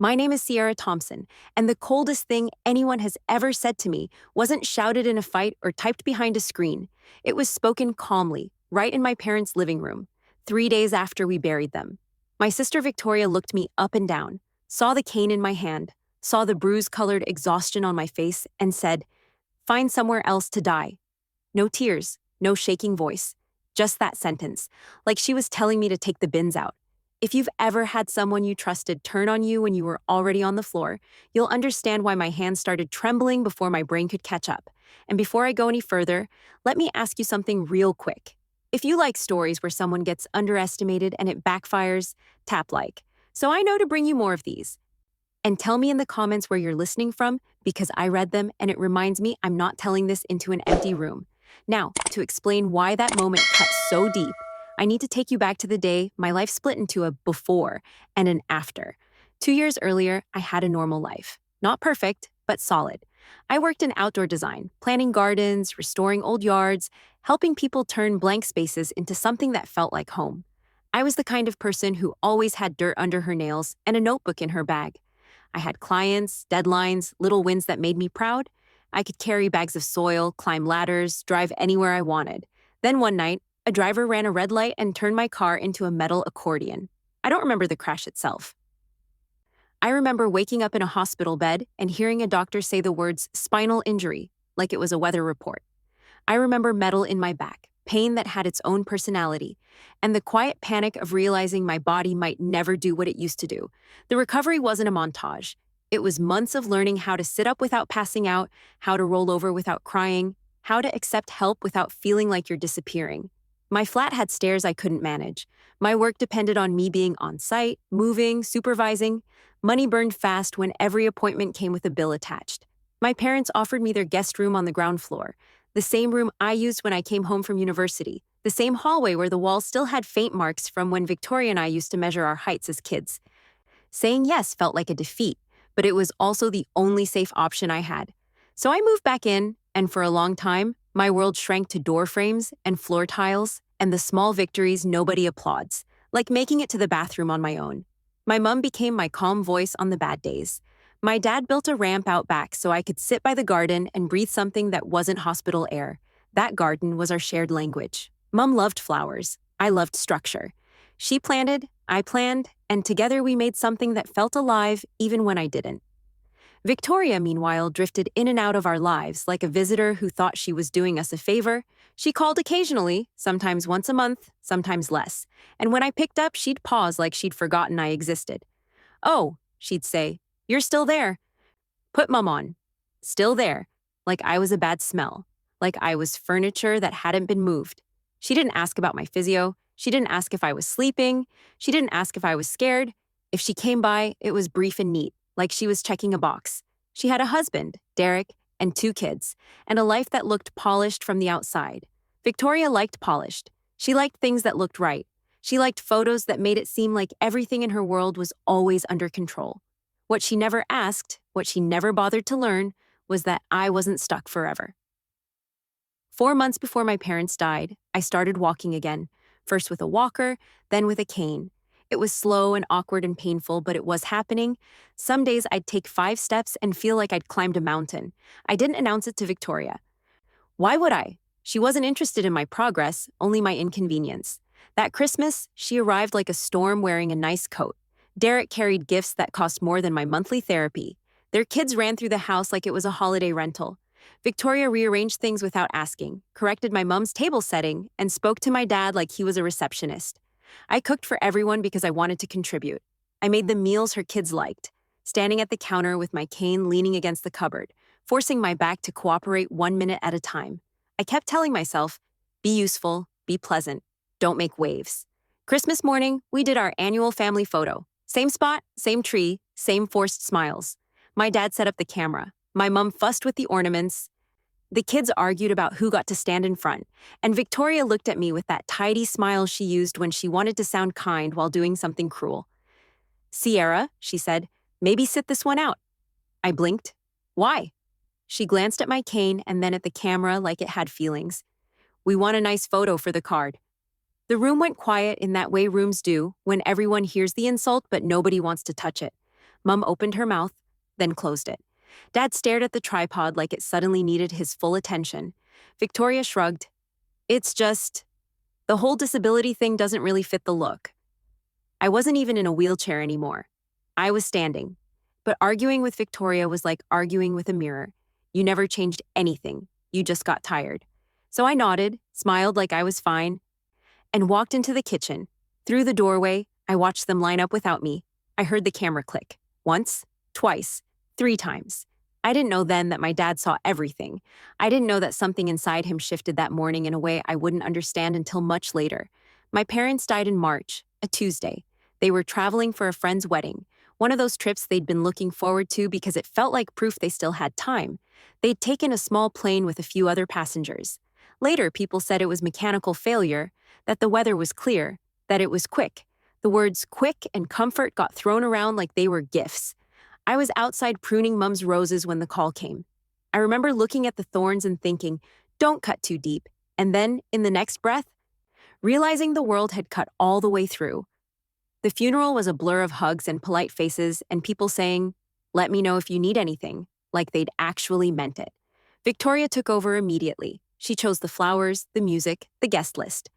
My name is Sierra Thompson, and the coldest thing anyone has ever said to me wasn't shouted in a fight or typed behind a screen. It was spoken calmly, right in my parents' living room, 3 days after we buried them. My sister Victoria looked me up and down, saw the cane in my hand, saw the bruise-colored exhaustion on my face, and said, "Find somewhere else to die." No tears, no shaking voice, just that sentence, like she was telling me to take the bins out. If you've ever had someone you trusted turn on you when you were already on the floor, you'll understand why my hands started trembling before my brain could catch up. And before I go any further, let me ask you something real quick. If you like stories where someone gets underestimated and it backfires, tap like. So I know to bring you more of these. And tell me in the comments where you're listening from, because I read them and it reminds me I'm not telling this into an empty room. Now, to explain why that moment cut so deep, I need to take you back to the day my life split into a before and an after. 2 years earlier, I had a normal life. Not perfect, but solid. I worked in outdoor design, planning gardens, restoring old yards, helping people turn blank spaces into something that felt like home. I was the kind of person who always had dirt under her nails and a notebook in her bag. I had clients, deadlines, little wins that made me proud. I could carry bags of soil, climb ladders, drive anywhere I wanted. Then one night, a driver ran a red light and turned my car into a metal accordion. I don't remember the crash itself. I remember waking up in a hospital bed and hearing a doctor say the words spinal injury, like it was a weather report. I remember metal in my back, pain that had its own personality, and the quiet panic of realizing my body might never do what it used to do. The recovery wasn't a montage. It was months of learning how to sit up without passing out, how to roll over without crying, how to accept help without feeling like you're disappearing. My flat had stairs I couldn't manage. My work depended on me being on site, moving, supervising. Money burned fast when every appointment came with a bill attached. My parents offered me their guest room on the ground floor, the same room I used when I came home from university, the same hallway where the walls still had faint marks from when Victoria and I used to measure our heights as kids. Saying yes felt like a defeat, but it was also the only safe option I had. So I moved back in, and for a long time, my world shrank to door frames and floor tiles and the small victories nobody applauds, like making it to the bathroom on my own. My mom became my calm voice on the bad days. My dad built a ramp out back so I could sit by the garden and breathe something that wasn't hospital air. That garden was our shared language. Mom loved flowers. I loved structure. She planted, I planned, and together we made something that felt alive even when I didn't. Victoria, meanwhile, drifted in and out of our lives like a visitor who thought she was doing us a favor. She called occasionally, sometimes once a month, sometimes less. And when I picked up, she'd pause like she'd forgotten I existed. "Oh," she'd say, "you're still there." Put Mom on. Still there. Like I was a bad smell. Like I was furniture that hadn't been moved. She didn't ask about my physio. She didn't ask if I was sleeping. She didn't ask if I was scared. If she came by, it was brief and neat, like she was checking a box. She had a husband, Derek, and 2 kids, and a life that looked polished from the outside. Victoria liked polished. She liked things that looked right. She liked photos that made it seem like everything in her world was always under control. What she never asked, what she never bothered to learn, was that I wasn't stuck forever. 4 months before my parents died, I started walking again, first with a walker, then with a cane. It was slow and awkward and painful, but it was happening. Some days I'd take 5 steps and feel like I'd climbed a mountain. I didn't announce it to Victoria. Why would I? She wasn't interested in my progress, only my inconvenience. That Christmas, she arrived like a storm wearing a nice coat. Derek carried gifts that cost more than my monthly therapy. Their kids ran through the house like it was a holiday rental. Victoria rearranged things without asking, corrected my mom's table setting, and spoke to my dad like he was a receptionist. I cooked for everyone because I wanted to contribute. I made the meals her kids liked, standing at the counter with my cane leaning against the cupboard, forcing my back to cooperate 1 minute at a time. I kept telling myself, be useful, be pleasant, don't make waves. Christmas morning, we did our annual family photo. Same spot, same tree, same forced smiles. My dad set up the camera. My mom fussed with the ornaments. The kids argued about who got to stand in front, and Victoria looked at me with that tidy smile she used when she wanted to sound kind while doing something cruel. "Sierra," she said, "maybe sit this one out." I blinked. "Why?" She glanced at my cane and then at the camera like it had feelings. "We want a nice photo for the card." The room went quiet in that way rooms do, when everyone hears the insult but nobody wants to touch it. Mom opened her mouth, then closed it. Dad stared at the tripod like it suddenly needed his full attention. Victoria shrugged. It's just, the whole disability thing doesn't really fit the look. I wasn't even in a wheelchair anymore. I was standing. But arguing with Victoria was like arguing with a mirror. You never changed anything. You just got tired. So I nodded, smiled like I was fine, and walked into the kitchen. Through the doorway, I watched them line up without me. I heard the camera click. Once, twice, 3 times. I didn't know then that my dad saw everything. I didn't know that something inside him shifted that morning in a way I wouldn't understand until much later. My parents died in March, a Tuesday. They were traveling for a friend's wedding, one of those trips they'd been looking forward to because it felt like proof they still had time. They'd taken a small plane with a few other passengers. Later, people said it was mechanical failure, that the weather was clear, that it was quick. The words quick and comfort got thrown around like they were gifts. I was outside pruning Mum's roses when the call came. I remember looking at the thorns and thinking, don't cut too deep. And then, in the next breath, realizing the world had cut all the way through. The funeral was a blur of hugs and polite faces and people saying, let me know if you need anything, like they'd actually meant it. Victoria took over immediately. She chose the flowers, the music, the guest list.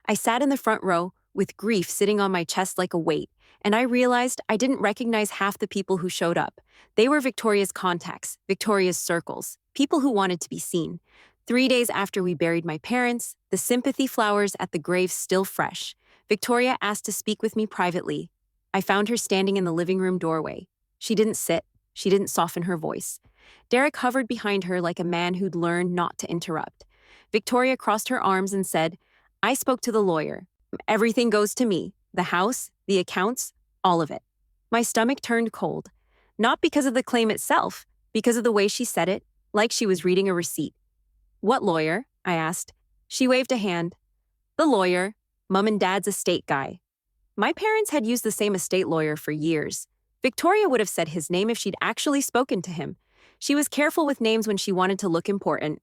I sat in the front row, with grief sitting on my chest like a weight, and I realized I didn't recognize half the people who showed up. They were Victoria's contacts, Victoria's circles, people who wanted to be seen. 3 days after we buried my parents, the sympathy flowers at the grave still fresh. Victoria asked to speak with me privately. I found her standing in the living room doorway. She didn't sit. She didn't soften her voice. Derek hovered behind her like a man who'd learned not to interrupt. Victoria crossed her arms and said, I spoke to the lawyer. Everything goes to me. The house, the accounts, all of it. My stomach turned cold. Not because of the claim itself, because of the way she said it, like she was reading a receipt. What lawyer? I asked. She waved a hand. The lawyer. Mum and Dad's estate guy. My parents had used the same estate lawyer for years. Victoria would have said his name if she'd actually spoken to him. She was careful with names when she wanted to look important.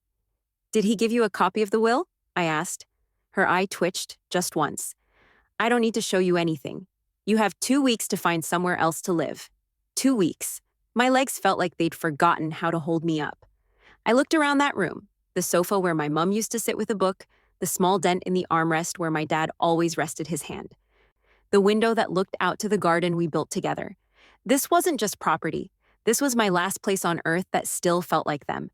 Did he give you a copy of the will? I asked. Her eye twitched, just once. I don't need to show you anything. You have 2 weeks to find somewhere else to live. 2 weeks. My legs felt like they'd forgotten how to hold me up. I looked around that room, the sofa where my mum used to sit with a book, the small dent in the armrest where my dad always rested his hand. The window that looked out to the garden we built together. This wasn't just property. This was my last place on earth that still felt like them.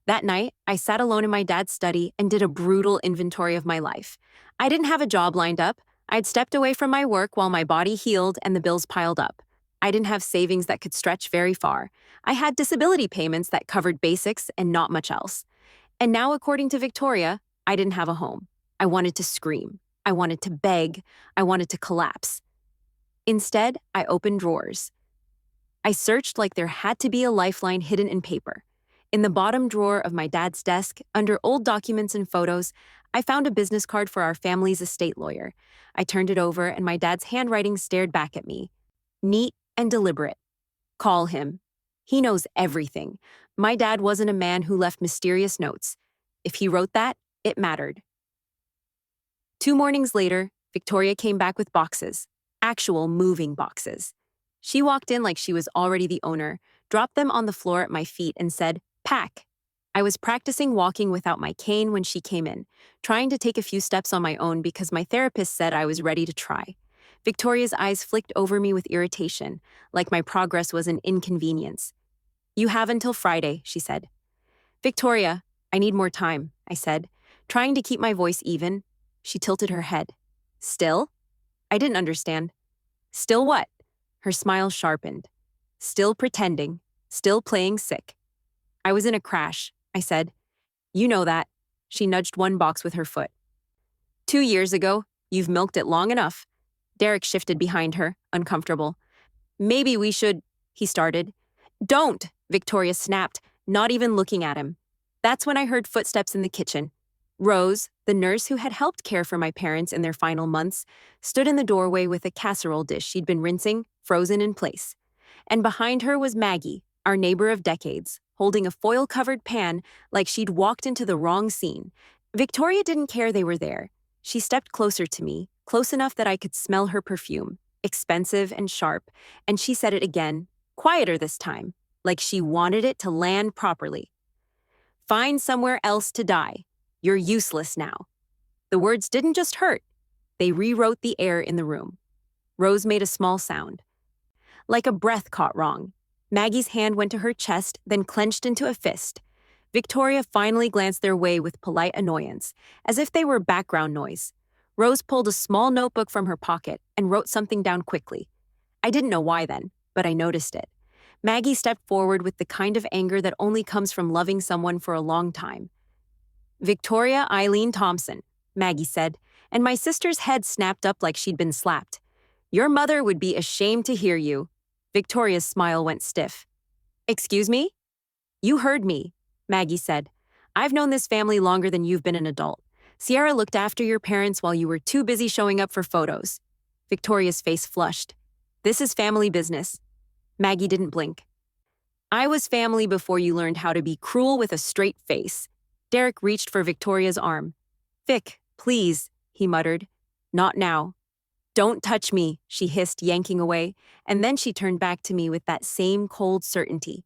That night, I sat alone in my dad's study and did a brutal inventory of my life. I didn't have a job lined up. I'd stepped away from my work while my body healed and the bills piled up. I didn't have savings that could stretch very far. I had disability payments that covered basics and not much else. And now, according to Victoria, I didn't have a home. I wanted to scream. I wanted to beg. I wanted to collapse. Instead, I opened drawers. I searched like there had to be a lifeline hidden in paper. In the bottom drawer of my dad's desk, under old documents and photos, I found a business card for our family's estate lawyer. I turned it over and my dad's handwriting stared back at me. Neat and deliberate. Call him. He knows everything. My dad wasn't a man who left mysterious notes. If he wrote that, it mattered. 2 mornings later, Victoria came back with boxes. Actual moving boxes. She walked in like she was already the owner, dropped them on the floor at my feet and said, pack. I was practicing walking without my cane when she came in, trying to take a few steps on my own because my therapist said I was ready to try. Victoria's eyes flicked over me with irritation, like my progress was an inconvenience. You have until Friday, she said. Victoria, I need more time, I said, trying to keep my voice even. She tilted her head. Still? I didn't understand. Still what? Her smile sharpened. Still pretending. Still playing sick. I was in a crash, I said. You know that. She nudged one box with her foot. 2 years ago, you've milked it long enough. Derek shifted behind her, uncomfortable. Maybe we should, he started. Don't, Victoria snapped, not even looking at him. That's when I heard footsteps in the kitchen. Rose, the nurse who had helped care for my parents in their final months, stood in the doorway with a casserole dish she'd been rinsing, frozen in place. And behind her was Maggie, our neighbor of decades, holding a foil-covered pan like she'd walked into the wrong scene. Victoria didn't care they were there. She stepped closer to me, close enough that I could smell her perfume, expensive and sharp, and she said it again. quieter this time, like she wanted it to land properly. Find somewhere else to die. You're useless now. The words didn't just hurt, they rewrote the air in the room. Rose made a small sound, like a breath caught wrong. Maggie's hand went to her chest, then clenched into a fist. Victoria finally glanced their way with polite annoyance, as if they were background noise. Rose pulled a small notebook from her pocket and wrote something down quickly. I didn't know why then, but I noticed it. Maggie stepped forward with the kind of anger that only comes from loving someone for a long time. Victoria Eileen Thompson, Maggie said, and my sister's head snapped up like she'd been slapped. Your mother would be ashamed to hear you. Victoria's smile went stiff. Excuse me? You heard me, Maggie said. I've known this family longer than you've been an adult. Sierra looked after your parents while you were too busy showing up for photos. Victoria's face flushed. This is family business. Maggie didn't blink. I was family before you learned how to be cruel with a straight face. Derek reached for Victoria's arm. Vic, please, he muttered. Not now. Don't touch me, she hissed, yanking away, and then she turned back to me with that same cold certainty.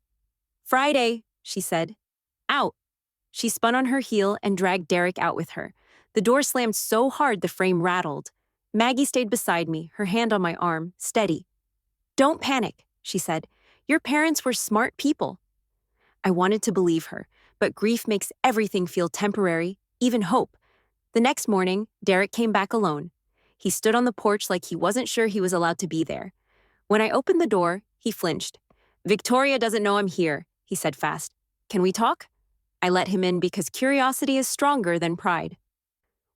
Friday, she said. Out. She spun on her heel and dragged Derek out with her. The door slammed so hard the frame rattled. Maggie stayed beside me, her hand on my arm, steady. Don't panic, she said. Your parents were smart people. I wanted to believe her, but grief makes everything feel temporary, even hope. The next morning, Derek came back alone. He stood on the porch like he wasn't sure he was allowed to be there. When I opened the door, he flinched. Victoria doesn't know I'm here, he said fast. Can we talk? I let him in because curiosity is stronger than pride.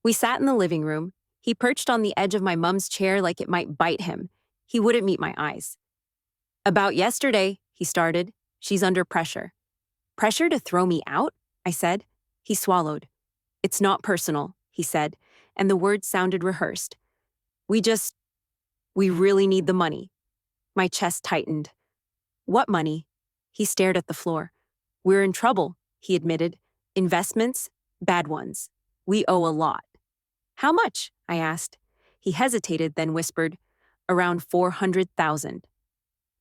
We sat in the living room. He perched on the edge of my mum's chair like it might bite him. He wouldn't meet my eyes. About yesterday, he started. She's under pressure. Pressure to throw me out? I said. He swallowed. It's not personal, he said, and the words sounded rehearsed. We really need the money. My chest tightened. What money? He stared at the floor. We're in trouble, he admitted. Investments, bad ones. We owe a lot. How much? I asked. He hesitated, then whispered, around 400,000.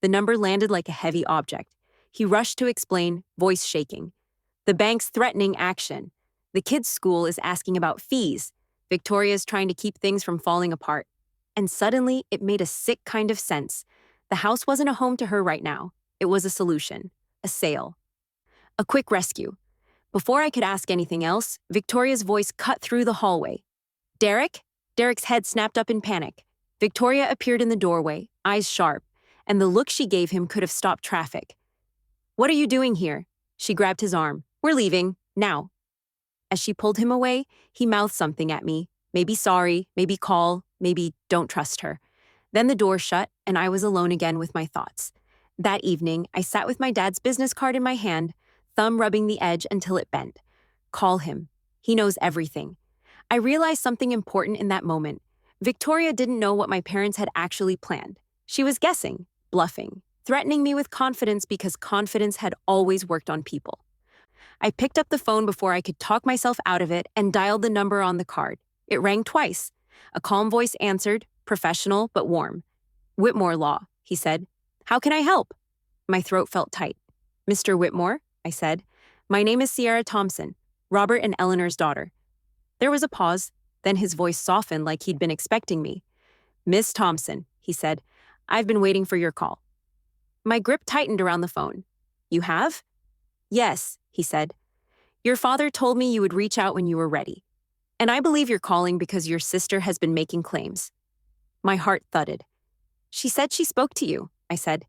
The number landed like a heavy object. He rushed to explain, voice shaking. The bank's threatening action. The kids' school is asking about fees. Victoria's trying to keep things from falling apart. And suddenly, it made a sick kind of sense. The house wasn't a home to her right now. It was a solution. A sale. A quick rescue. Before I could ask anything else, Victoria's voice cut through the hallway. Derek? Derek's head snapped up in panic. Victoria appeared in the doorway, eyes sharp, and the look she gave him could have stopped traffic. What are you doing here? She grabbed his arm. We're leaving, now. As she pulled him away, he mouthed something at me. Maybe sorry, maybe call, maybe don't trust her. Then the door shut, and I was alone again with my thoughts. That evening, I sat with my dad's business card in my hand, thumb rubbing the edge until it bent. Call him. He knows everything. I realized something important in that moment. Victoria didn't know what my parents had actually planned. She was guessing, bluffing, threatening me with confidence because confidence had always worked on people. I picked up the phone before I could talk myself out of it and dialed the number on the card. It rang twice. A calm voice answered, professional but warm. Whitmore Law, he said. How can I help? My throat felt tight. Mr. Whitmore, I said. My name is Sierra Thompson, Robert and Eleanor's daughter. There was a pause, then his voice softened like he'd been expecting me. Miss Thompson, he said. I've been waiting for your call. My grip tightened around the phone. You have? Yes, he said. Your father told me you would reach out when you were ready. And I believe you're calling because your sister has been making claims. My heart thudded. She said she spoke to you, I said.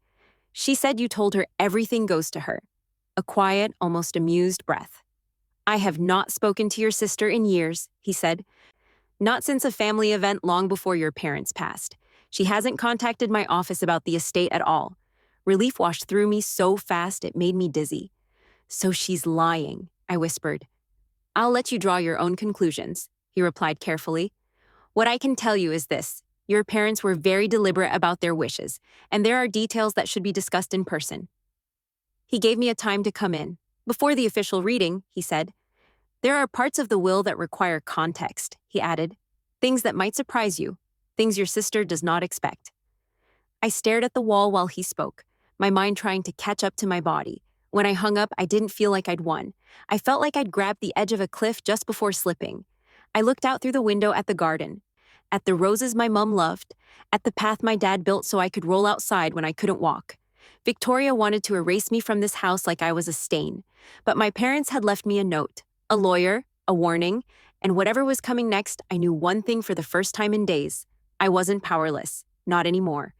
She said you told her everything goes to her. A quiet, almost amused breath. I have not spoken to your sister in years, he said. Not since a family event long before your parents passed. She hasn't contacted my office about the estate at all. Relief washed through me so fast it made me dizzy. So she's lying, I whispered. I'll let you draw your own conclusions, he replied carefully. What I can tell you is this. Your parents were very deliberate about their wishes, and there are details that should be discussed in person. He gave me a time to come in. Before the official reading, he said. There are parts of the will that require context, he added. Things that might surprise you, things your sister does not expect. I stared at the wall while he spoke. my mind trying to catch up to my body. When I hung up, I didn't feel like I'd won. I felt like I'd grabbed the edge of a cliff just before slipping. I looked out through the window at the garden, at the roses my mum loved, at the path my dad built so I could roll outside when I couldn't walk. Victoria wanted to erase me from this house like I was a stain, but my parents had left me a note, a lawyer, a warning, and whatever was coming next, I knew one thing for the first time in days. I wasn't powerless, not anymore.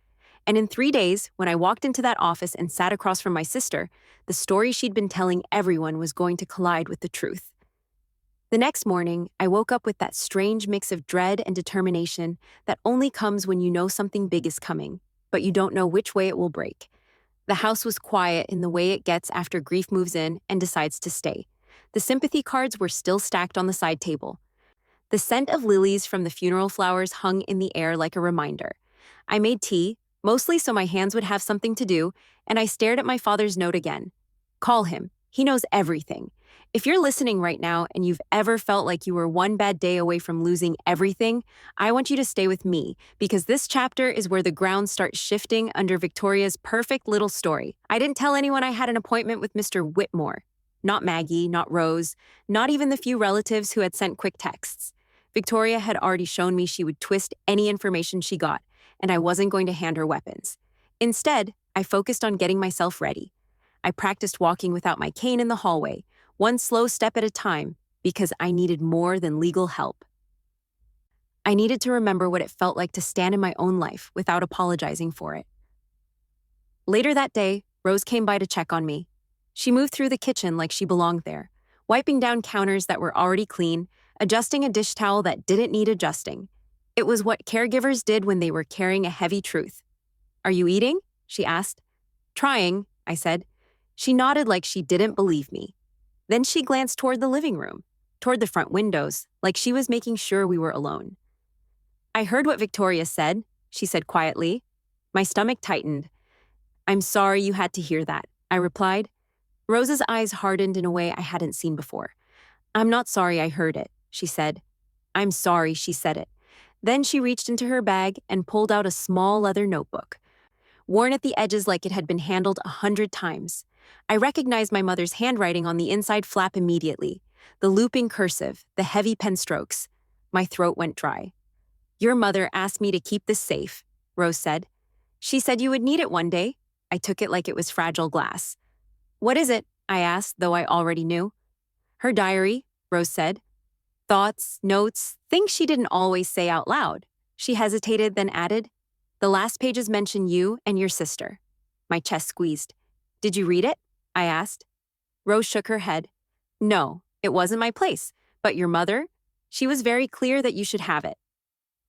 And in 3 days, when I walked into that office and sat across from my sister, the story she'd been telling everyone was going to collide with the truth. The next morning, I woke up with that strange mix of dread and determination that only comes when you know something big is coming, but you don't know which way it will break. The house was quiet in the way it gets after grief moves in and decides to stay. The sympathy cards were still stacked on the side table. The scent of lilies from the funeral flowers hung in the air like a reminder. I made tea, mostly so my hands would have something to do, and I stared at my father's note again. Call him. He knows everything. If you're listening right now and you've ever felt like you were one bad day away from losing everything, I want you to stay with me, because this chapter is where the ground starts shifting under Victoria's perfect little story. I didn't tell anyone I had an appointment with Mr. Whitmore. Not Maggie, not Rose, not even the few relatives who had sent quick texts. Victoria had already shown me she would twist any information she got, and I wasn't going to hand her weapons. Instead, I focused on getting myself ready. I practiced walking without my cane in the hallway, one slow step at a time, because I needed more than legal help. I needed to remember what it felt like to stand in my own life without apologizing for it. Later that day, Rose came by to check on me. She moved through the kitchen like she belonged there, wiping down counters that were already clean, adjusting a dish towel that didn't need adjusting. It was what caregivers did when they were carrying a heavy truth. "Are you eating?" she asked. "Trying," I said. She nodded like she didn't believe me. Then she glanced toward the living room, toward the front windows, like she was making sure we were alone. "I heard what Victoria said," she said quietly. My stomach tightened. "I'm sorry you had to hear that," I replied. Rose's eyes hardened in a way I hadn't seen before. "I'm not sorry I heard it," she said. "I'm sorry she said it." Then she reached into her bag and pulled out a small leather notebook, worn at the edges like it had been handled 100 times. I recognized my mother's handwriting on the inside flap immediately, the looping cursive, the heavy pen strokes. My throat went dry. "Your mother asked me to keep this safe," Rose said. "She said you would need it one day." I took it like it was fragile glass. "What is it?" I asked, though I already knew. "Her diary," Rose said. Thoughts, notes, things she didn't always say out loud. She hesitated, then added, "The last pages mention you and your sister." My chest squeezed. "Did you read it?" I asked. Rose shook her head. "No, it wasn't my place. But your mother? She was very clear that you should have it."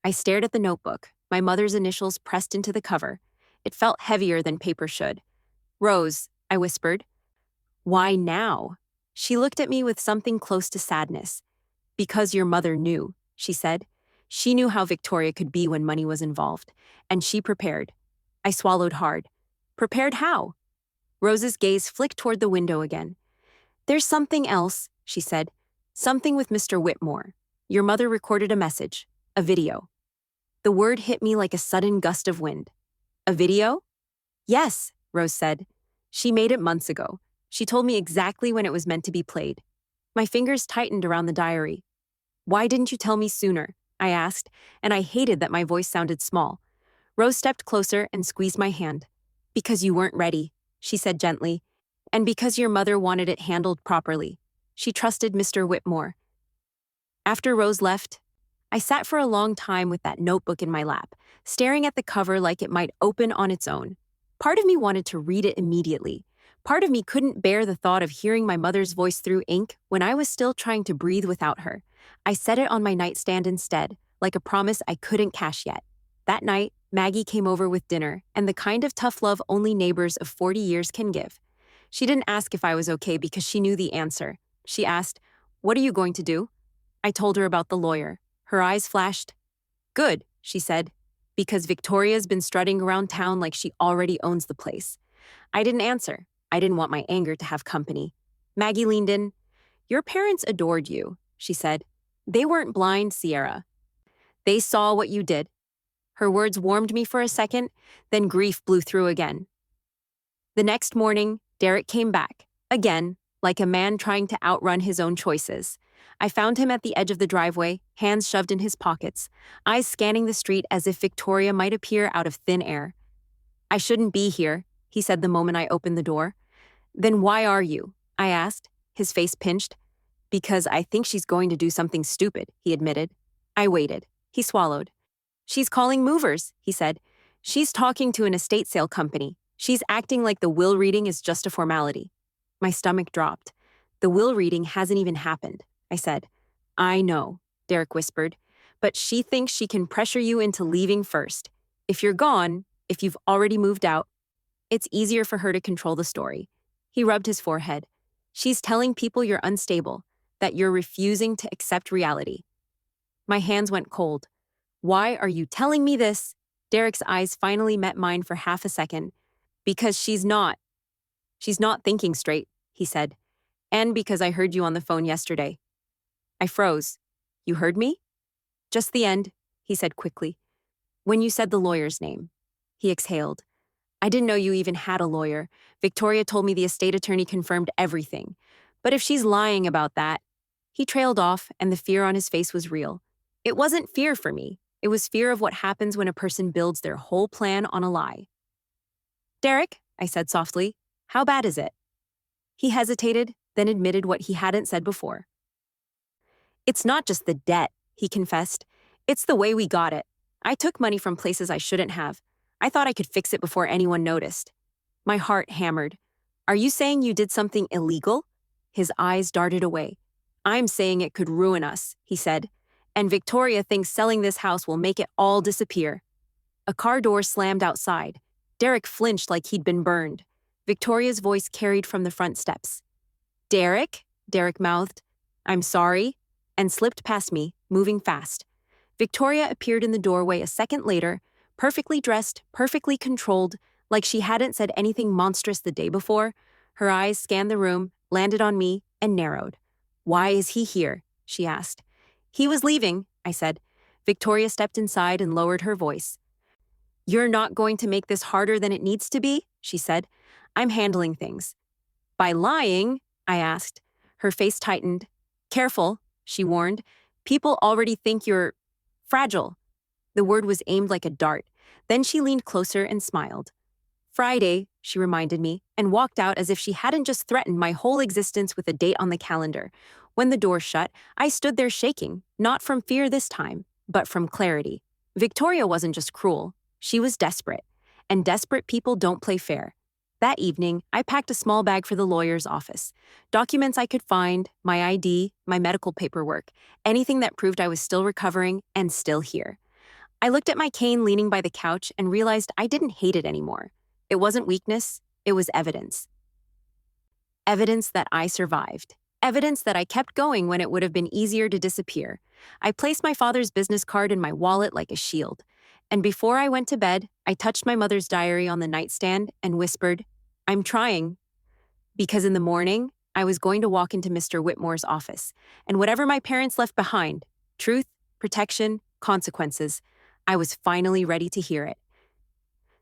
I stared at the notebook, my mother's initials pressed into the cover. It felt heavier than paper should. "Rose," I whispered. "Why now?" She looked at me with something close to sadness. "Because your mother knew," she said. She knew how Victoria could be when money was involved, and she prepared. I swallowed hard. Prepared how? Rose's gaze flicked toward the window again. "There's something else," she said. "Something with Mr. Whitmore. Your mother recorded a message, a video." The word hit me like a sudden gust of wind. "A video?" "Yes," Rose said. "She made it months ago. She told me exactly when it was meant to be played." My fingers tightened around the diary. "Why didn't you tell me sooner?" I asked, and I hated that my voice sounded small. Rose stepped closer and squeezed my hand. "Because you weren't ready," she said gently, "and because your mother wanted it handled properly. She trusted Mr. Whitmore." After Rose left, I sat for a long time with that notebook in my lap, staring at the cover like it might open on its own. Part of me wanted to read it immediately. Part of me couldn't bear the thought of hearing my mother's voice through ink when I was still trying to breathe without her. I set it on my nightstand instead, like a promise I couldn't cash yet. That night, Maggie came over with dinner, and the kind of tough love only neighbors of 40 years can give. She didn't ask if I was okay because she knew the answer. She asked, "What are you going to do?" I told her about the lawyer. Her eyes flashed. "Good," she said, "because Victoria's been strutting around town like she already owns the place." I didn't answer. I didn't want my anger to have company. Maggie leaned in. "Your parents adored you," she said. "They weren't blind, Sierra. They saw what you did." Her words warmed me for a second, then grief blew through again. The next morning, Derek came back, again, like a man trying to outrun his own choices. I found him at the edge of the driveway, hands shoved in his pockets, eyes scanning the street as if Victoria might appear out of thin air. "I shouldn't be here," he said the moment I opened the door. "Then why are you?" I asked, his face pinched. "Because I think she's going to do something stupid," he admitted. I waited. He swallowed. "She's calling movers," he said. "She's talking to an estate sale company. She's acting like the will reading is just a formality." My stomach dropped. "The will reading hasn't even happened," I said. "I know," Derek whispered, "but she thinks she can pressure you into leaving first. If you're gone, if you've already moved out, it's easier for her to control the story." He rubbed his forehead. "She's telling people you're unstable, that you're refusing to accept reality." My hands went cold. "Why are you telling me this?" Derek's eyes finally met mine for half a second. "Because she's not. She's not thinking straight," he said. "And because I heard you on the phone yesterday." I froze. "You heard me?" "Just the end," he said quickly. "When you said the lawyer's name." He exhaled. "I didn't know you even had a lawyer. Victoria told me the estate attorney confirmed everything. But if she's lying about that..." He trailed off, and the fear on his face was real. It wasn't fear for me. It was fear of what happens when a person builds their whole plan on a lie. "Derek," I said softly, "how bad is it?" He hesitated, then admitted what he hadn't said before. "It's not just the debt," he confessed. "It's the way we got it. I took money from places I shouldn't have. I thought I could fix it before anyone noticed." My heart hammered. "Are you saying you did something illegal?" His eyes darted away. "I'm saying it could ruin us," he said. "And Victoria thinks selling this house will make it all disappear." A car door slammed outside. Derek flinched like he'd been burned. Victoria's voice carried from the front steps. "Derek?" Derek mouthed. "I'm sorry," and slipped past me, moving fast. Victoria appeared in the doorway a second later, perfectly dressed, perfectly controlled, like she hadn't said anything monstrous the day before. Her eyes scanned the room, landed on me, and narrowed. "Why is he here?" she asked. "He was leaving," I said. Victoria stepped inside and lowered her voice. "You're not going to make this harder than it needs to be," she said. "I'm handling things." "By lying?" I asked. Her face tightened. "Careful," she warned. "People already think you're fragile." The word was aimed like a dart. Then she leaned closer and smiled. "Friday," she reminded me, and walked out as if she hadn't just threatened my whole existence with a date on the calendar. When the door shut, I stood there shaking, not from fear this time, but from clarity. Victoria wasn't just cruel. She was desperate. And desperate people don't play fair. That evening, I packed a small bag for the lawyer's office. Documents I could find, my ID, my medical paperwork, anything that proved I was still recovering and still here. I looked at my cane leaning by the couch and realized I didn't hate it anymore. It wasn't weakness, it was evidence. Evidence that I survived. Evidence that I kept going when it would have been easier to disappear. I placed my father's business card in my wallet like a shield. And before I went to bed, I touched my mother's diary on the nightstand and whispered, "I'm trying." Because in the morning, I was going to walk into Mr. Whitmore's office, and whatever my parents left behind, truth, protection, consequences, I was finally ready to hear it.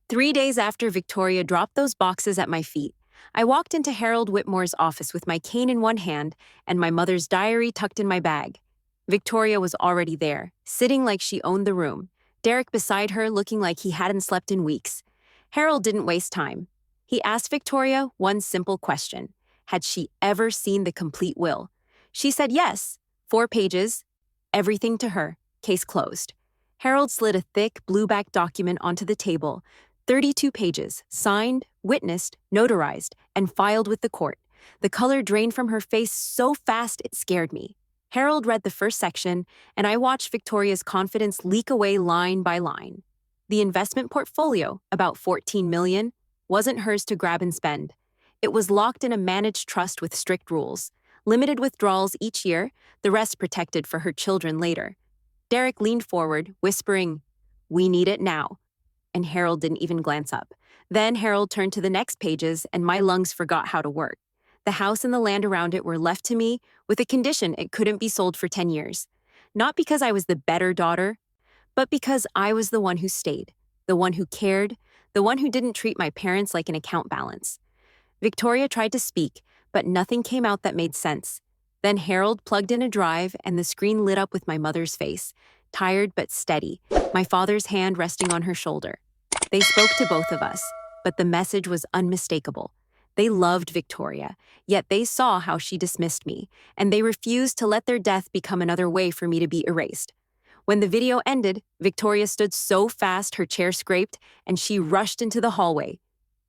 3 days after Victoria dropped those boxes at my feet, I walked into Harold Whitmore's office with my cane in one hand and my mother's diary tucked in my bag. Victoria was already there, sitting like she owned the room, Derek beside her looking like he hadn't slept in weeks. Harold didn't waste time. He asked Victoria one simple question. Had she ever seen the complete will? She said yes. 4 pages. Everything to her. Case closed. Harold slid a thick, blue-backed document onto the table. 32 pages, signed, witnessed, notarized, and filed with the court. The color drained from her face so fast it scared me. Harold read the first section, and I watched Victoria's confidence leak away line by line. The investment portfolio, about $14 million, wasn't hers to grab and spend. It was locked in a managed trust with strict rules. Limited withdrawals each year, the rest protected for her children later. Derek leaned forward, whispering, "We need it now." And Harold didn't even glance up. Then Harold turned to the next pages, and my lungs forgot how to work. The house and the land around it were left to me with a condition it couldn't be sold for 10 years. Not because I was the better daughter, but because I was the one who stayed, the one who cared, the one who didn't treat my parents like an account balance. Victoria tried to speak, but nothing came out that made sense. Then Harold plugged in a drive, and the screen lit up with my mother's face, tired but steady, my father's hand resting on her shoulder. They spoke to both of us, but the message was unmistakable. They loved Victoria, yet they saw how she dismissed me, and they refused to let their death become another way for me to be erased. When the video ended, Victoria stood so fast her chair scraped, and she rushed into the hallway.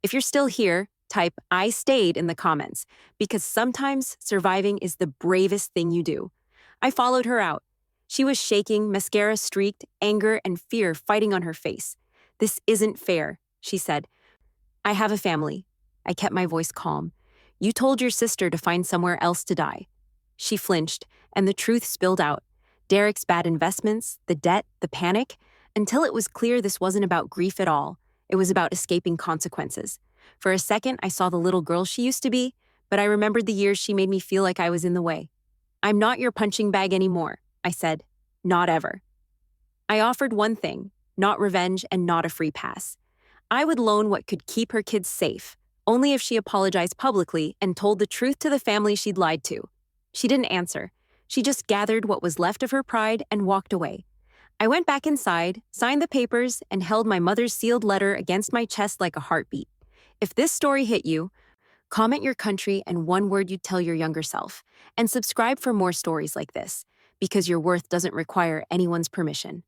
If you're still here, type "I stayed" in the comments, because sometimes surviving is the bravest thing you do. I followed her out. She was shaking, mascara streaked, anger and fear fighting on her face. "This isn't fair," she said. "I have a family." I kept my voice calm. "You told your sister to find somewhere else to die." She flinched, and the truth spilled out. Derek's bad investments, the debt, the panic, until it was clear this wasn't about grief at all. It was about escaping consequences. For a second, I saw the little girl she used to be, but I remembered the years she made me feel like I was in the way. "I'm not your punching bag anymore," I said. "Not ever." I offered one thing, not revenge and not a free pass. I would loan what could keep her kids safe, only if she apologized publicly and told the truth to the family she'd lied to. She didn't answer. She just gathered what was left of her pride and walked away. I went back inside, signed the papers, and held my mother's sealed letter against my chest like a heartbeat. If this story hit you, comment your country and one word you'd tell your younger self, and subscribe for more stories like this, because your worth doesn't require anyone's permission.